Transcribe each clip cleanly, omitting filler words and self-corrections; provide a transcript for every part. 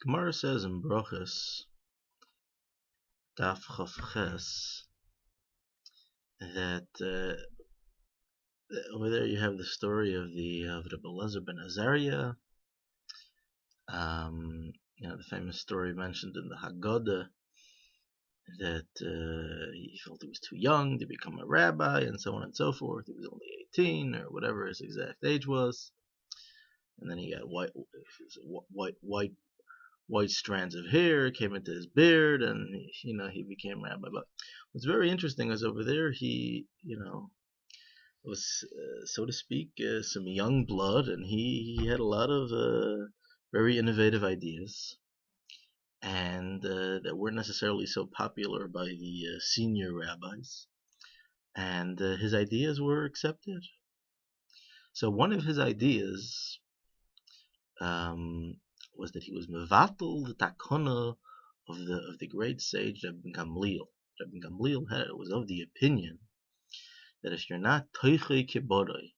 Gemara says in Berochos, Daf Chof Ches, that over there you have the story of the Elazar ben Azariah, the famous story mentioned in the Haggadah, that he felt he was too young to become a rabbi, and so on and so forth. He was only 18 or whatever his exact age was, and then he got white strands of hair came into his beard, and he became rabbi. But what's very interesting is over there he was so to speak some young blood, and he had a lot of very innovative ideas, and that weren't necessarily so popular by the senior rabbis, and his ideas were accepted. So one of his ideas was that he was mevatel the takana of the great sage Rabban Gamliel. Rabban Gamliel was of the opinion that if you're not toichei kiboroi,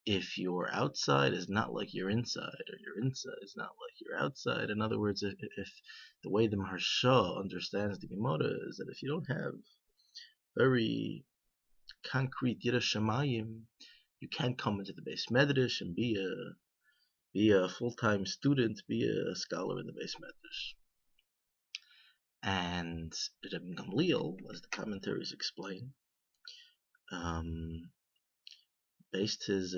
if your outside is not like your inside, or your inside is not like your outside, in other words, if the way the Maharsha understands the Gemara is that if you don't have very concrete Yira Shamayim, you can't come into the Beis Medrash and be a full-time student, be a scholar in the Beis Medrash. And Rabban Gamliel, as the commentaries explain, based his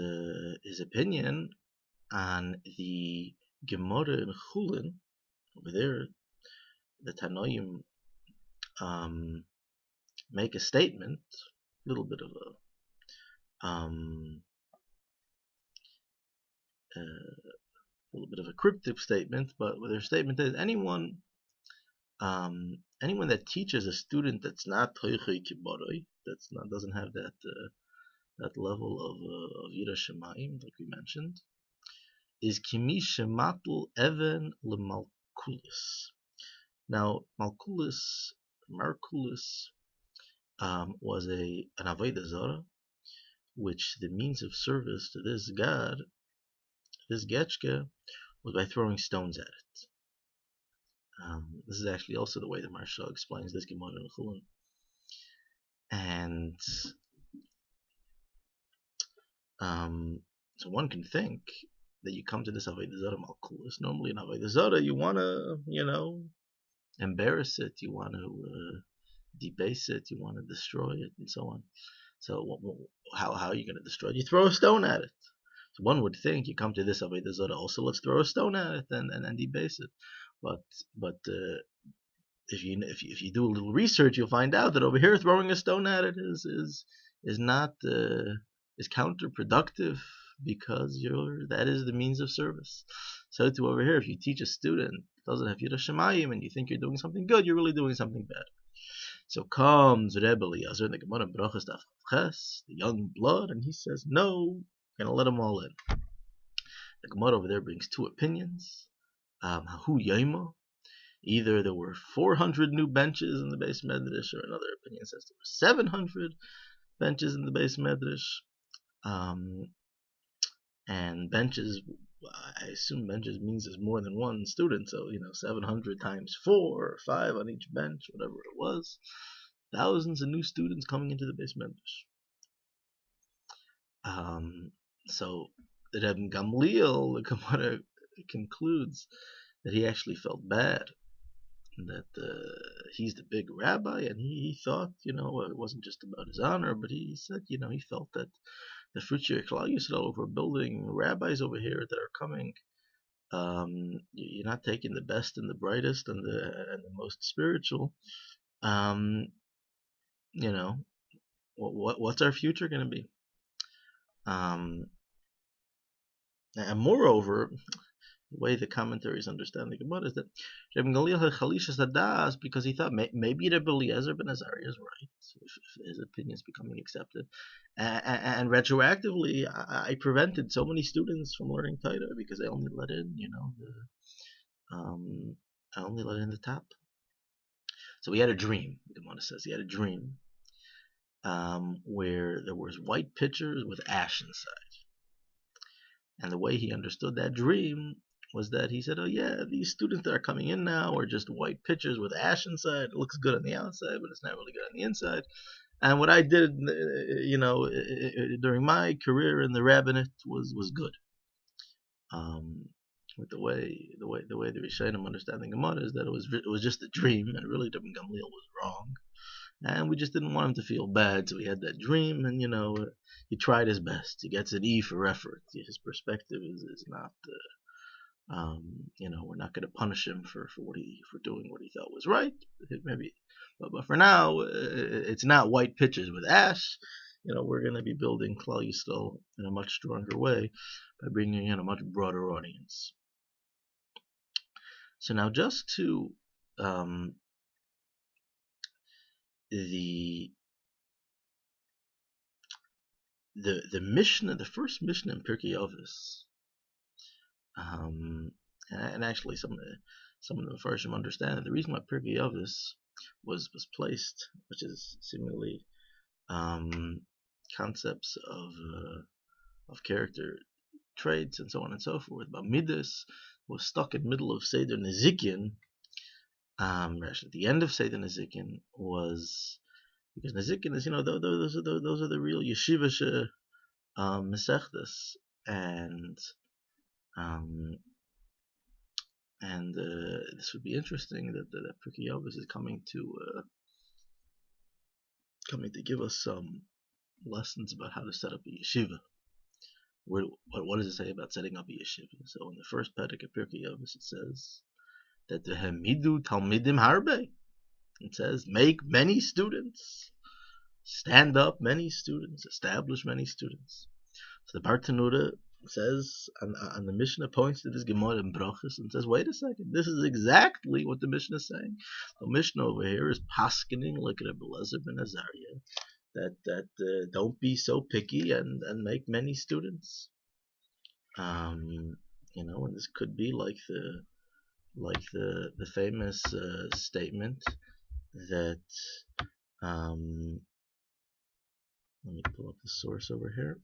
opinion on the Gemara in Chulin. Over there, the Tanoim make a statement, a little bit of a cryptic statement, but their statement is anyone that teaches a student that's not toichei kiboroi, doesn't have that level of Yira Shamayim, like we mentioned, is kimi shematul even lemalkulis. Now, Markulis was an Avodah Zarah, which the means of service to this god, this Getchke, was by throwing stones at it. This is actually also the way the Maharsha explains this Gemara in Chulin. And so one can think that you come to this Avodah Zarah Malkulis. Normally in Avodah Zarah you want to, embarrass it, you want to debase it, you want to destroy it, and so on. So how are you going to destroy it? You throw a stone at it. So one would think you come to this Avos D'Reb also, let's throw a stone at it and debase it. But if you do a little research, you'll find out that over here throwing a stone at it is not is counterproductive, because that is the means of service. So to over here, if you teach a student that doesn't have Yira Shamayim and you think you're doing something good, you're really doing something bad. So comes Rebbe Elazar in the Gemara Berochos Daf Ches, the young blood, and he says, no, I'm going to let them all in. The Gemara over there brings two opinions. Hahu Yaima, either there were 400 new benches in the Beis Medrash, or another opinion says there were 700 benches in the Beis Medrash. And benches, I assume benches means there's more than one student, so 700 times 4 or 5 on each bench, whatever it was, thousands of new students coming into the Beis Medrash. So the Rabban Gamliel, the Gemara concludes that he actually felt bad, that he's the big rabbi, and he thought, it wasn't just about his honor, but he said, he felt that the future Klal Yisrael, if we're building rabbis over here that are coming, you're not taking the best and the brightest and the most spiritual. What's our future going to be? And moreover, the way the commentaries understand the Gemara is that Rabban Gamliel had Chalisha Sadas because he thought maybe Rebbe Elazar ben Azariah is right, if his opinion is becoming accepted. And retroactively, I prevented so many students from learning Torah because I only let in, I only let in the top. So he had a dream. The Gemara says he had a dream where there was white pitchers with ash inside. And the way he understood that dream was that he said, "Oh yeah, these students that are coming in now are just white pitchers with ash inside. It looks good on the outside, but it's not really good on the inside." And what I did, during my career in the rabbinate was good. With the Rishonim understanding Gemara is that it was just a dream, and really the Gamliel was wrong, and we just didn't want him to feel bad, so he had that dream, and he tried his best. He gets an E for effort. His perspective is not. We're not going to punish him for doing what he thought was right. Maybe, but for now, it's not white pitches with ash. We're going to be building Klal Yisrael in a much stronger way by bringing in a much broader audience. So now, just to the Mishna, the first Mishna in Pirkei Avos. And actually, some of the Mepharshim understand that the reason why Pirkei Avos was placed, which is seemingly concepts of character traits and so on and so forth, but Midas was stuck in the middle of Seder Nezikin. Actually, at the end of Seder Nezikin was because Nezikin is those are the real yeshivish mesechtas, and this would be interesting that Pirkei Avos is coming to give us some lessons about how to set up a yeshiva. What does it say about setting up a yeshiva? So in the first perek of Pirkei Avos, it says that the hemidu talmidim harbe. It says make many students, stand up many students, establish many students. So the Bartanura says, and the Mishnah points to this Gemara in Berochos and says, wait a second, this is exactly what the Mishnah is saying. The Mishnah over here is paskening like Rebbe Elazar ben Azariah, that don't be so picky and make many students. And this could be like the famous statement that let me pull up the source over here.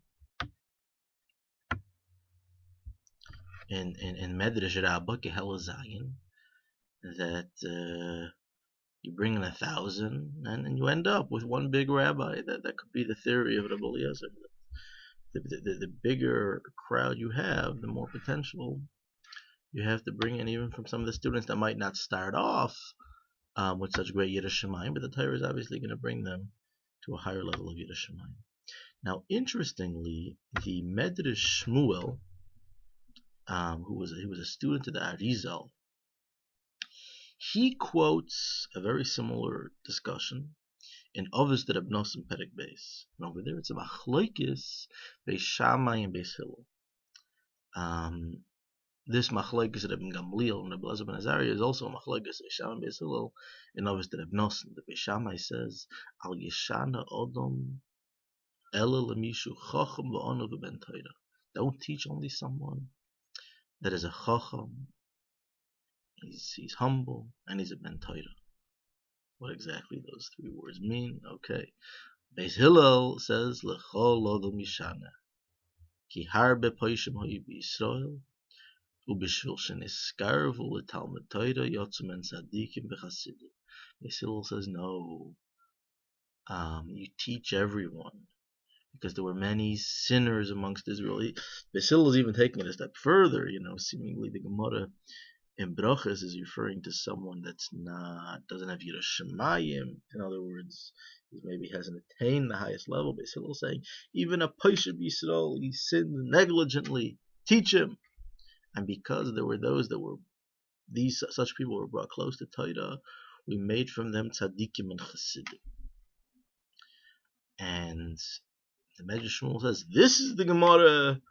In Medrash Shmeul, that you bring in 1,000 and you end up with one big rabbi. That could be the theory of Rabbi Elazar. The bigger crowd you have, the more potential you have to bring in, even from some of the students that might not start off with such great Yiddish Shamai, but the Torah is obviously going to bring them to a higher level of Yiddish Shamai. Now, interestingly, the Medrash Shmeul, who was a student of the Arizal, he quotes a very similar discussion in Avos D'Reb Noson Ch. Beis. And over there, it's a machlokes Beis Shamai and Beis Hillel. This machlokes Reb Gamliel and Reb Elazar ben Azariah is also a machlokes Beis Shamai and Beis Hillel in Avos D'Reb Noson. The Beis Shamai says, Al Yeshana Odom Ela Lemishu Chacham V'Onu V'Ben Torah. Don't teach only someone that is a chacham, he's humble, and he's a ben Torah. What exactly those three words mean? Okay. Beis Hillel says, L'chol odom yishana, ki harbe poishim hoyu b'Yisrael, u'b'shvil sheniskarvu l'talmud Torah yotzu men tzadikim v'chasidim. Beis Hillel says, no, you teach everyone, because there were many sinners amongst Israel. Beis Hillel is even taking it a step further. Seemingly the Gemara in Berochos is referring to someone doesn't have Yiddish Shemayim. In other words, he maybe hasn't attained the highest level. Beis Hillel saying, even a Paisha Yisrael, he sinned negligently, teach him. And because there were those that were, such people were brought close to Torah, we made from them tzaddikim and chasidim. And the Medrash Shmeul says, this is the Gemara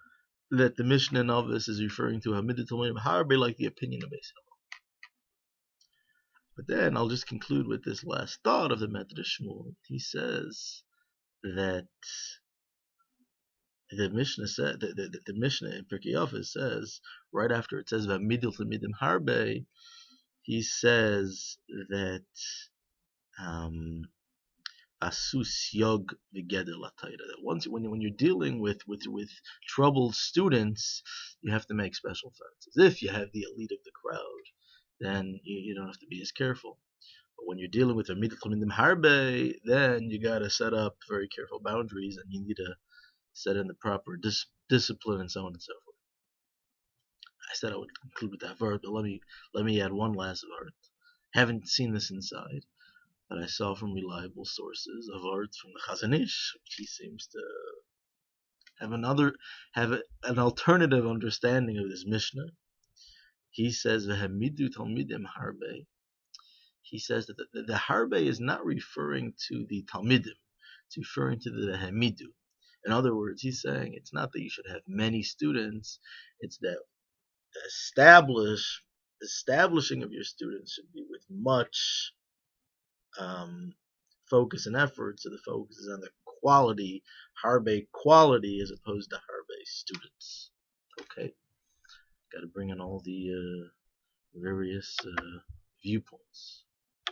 that the Mishnah in Avos is referring to, Hamidu Talmidim Harbe, like the opinion of Beis Hillel. But then I'll just conclude with this last thought of the Medrash Shmeul. He says that the Mishnah said the Mishnah in Pirkei Avos says, right after it says Hamidu Talmidim Harbe, he says that asus yog v'geder latayra. That once when you're dealing with troubled students, you have to make special fences. If you have the elite of the crowd, then you don't have to be as careful. But when you're dealing with a mitlumidim harbe, then you got to set up very careful boundaries, and you need to set in the proper discipline and so on and so forth. I said I would conclude with that verse, but let me add one last verse. Haven't seen this inside, but I saw from reliable sources of art from the Chazon Ish, which he seems to have an alternative understanding of this Mishnah. He says v'hamidu talmidim harbe. He says that the harbe is not referring to the talmidim; it's referring to the hamidu. In other words, he's saying it's not that you should have many students; it's that establishing of your students should be with much focus and effort. So the focus is on the quality, harbe quality, as opposed to harbe students. Okay, got to bring in all the various viewpoints.